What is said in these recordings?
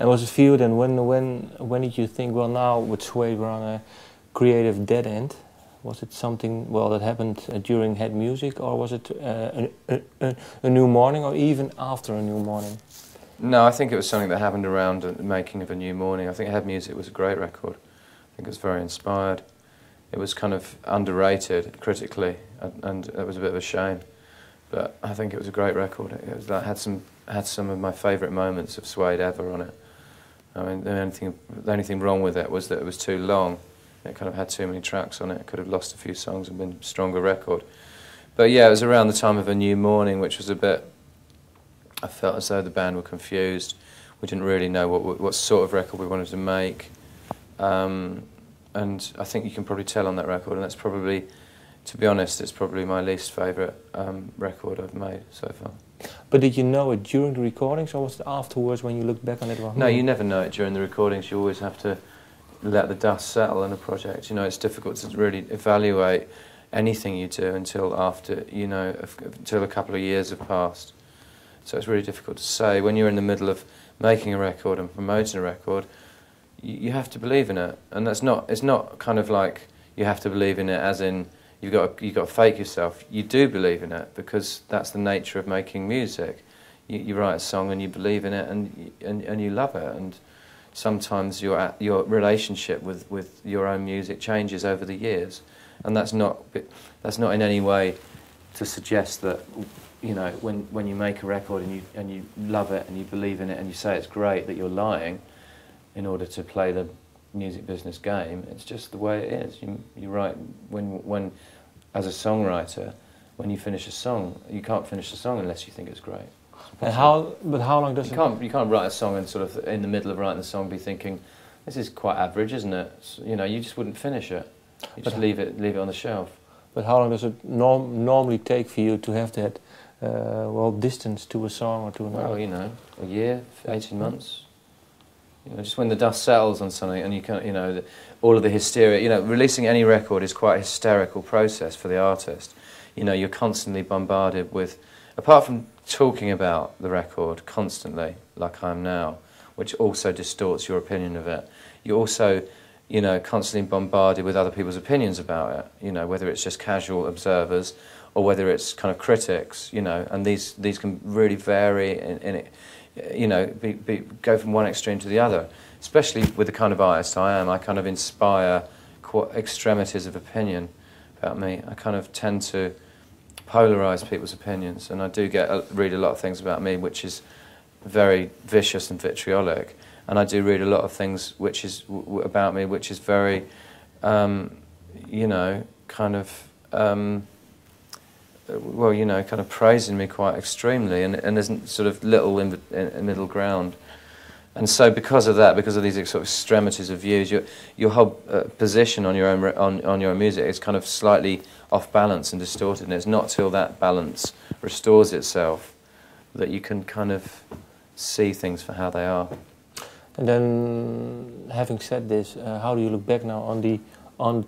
And was it for you then, when did you think, well, now with Suede we're on a creative dead end? Was it something, well, that happened during Head Music, or was it a new morning, or even after a new morning? No, I think it was something that happened around the making of A New Morning. I think Head Music was a great record. I think it was very inspired. It was kind of underrated critically, and it was a bit of a shame. But I think it was a great record. It was like, had some of my favourite moments of Suede ever on it. I mean, the only thing wrong with it was that it was too long. It kind of had too many tracks on it. It could have lost a few songs and been a stronger record. But yeah, it was around the time of A New Morning, which was a bit... I felt as though the band were confused. We didn't really know what sort of record we wanted to make. And I think you can probably tell on that record, and that's probably, to be honest, it's probably my least favourite record I've made so far. But did you know it during the recordings, or was it afterwards when you look back on it? No, you never know it during the recordings. You always have to let the dust settle in a project. You know, it's difficult to really evaluate anything you do until after, you know, until a couple of years have passed. So it's really difficult to say. When you're in the middle of making a record and promoting a record, you have to believe in it. And that's not, it's not kind of like you have to believe in it as in you've got to fake yourself. You do believe in it because that's the nature of making music. You write a song and you believe in it and you love it. And sometimes your relationship with your own music changes over the years, and that's not in any way to suggest that, you know, when you make a record and you love it and you believe in it and you say it's great, that you're lying in order to play the music business game. It's just the way it is. You write when as a songwriter, when you finish a song, you can't finish a song unless you think it's great. And how long does you can't write a song and sort of in the middle of writing the song be thinking, this is quite average, isn't it? You know, you just wouldn't finish it. You just leave it on the shelf. But how long does it normally take for you to have that well, distance to a song or to another? Well, you know, a year, 18 months. You know, just when the dust settles on something, and you can't, you know, all of the hysteria. You know, releasing any record is quite a hysterical process for the artist. You know, you're constantly bombarded with, apart from talking about the record constantly, like I am now, which also distorts your opinion of it. You're also, you know, constantly bombarded with other people's opinions about it. You know, whether it's just casual observers or whether it's kind of critics. You know, and these can really vary in it. You know, go from one extreme to the other. Especially with the kind of artist I am, I kind of inspire extremities of opinion about me. I kind of tend to polarise people's opinions, and I do read a lot of things about me which is very vicious and vitriolic, and I do read a lot of things which is about me which is very, you know, kind of, well, you know, kind of praising me quite extremely, and isn't sort of little in middle ground. And so because of that, because of these sort of extremities of views, your whole position on your own music is kind of slightly off balance and distorted, and it's not till that balance restores itself that you can kind of see things for how they are. And then, having said this, how do you look back now on the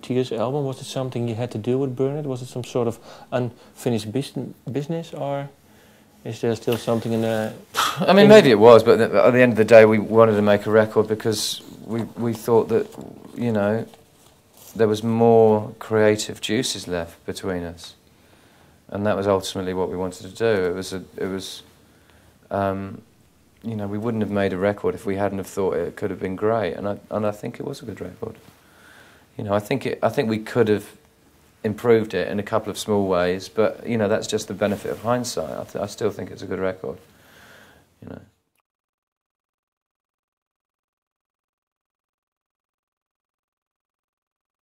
Tears album? Was it something you had to do with Burn It? Was it some sort of unfinished business, or is there still something in the... I mean, maybe it was, but at the end of the day we wanted to make a record because we thought that, you know, there was more creative juices left between us, and that was ultimately what we wanted to do. It was you know, we wouldn't have made a record if we hadn't have thought it could have been great, and I think it was a good record. You know, I think we could have improved it in a couple of small ways, but you know, that's just the benefit of hindsight. I still think it's a good record. You know.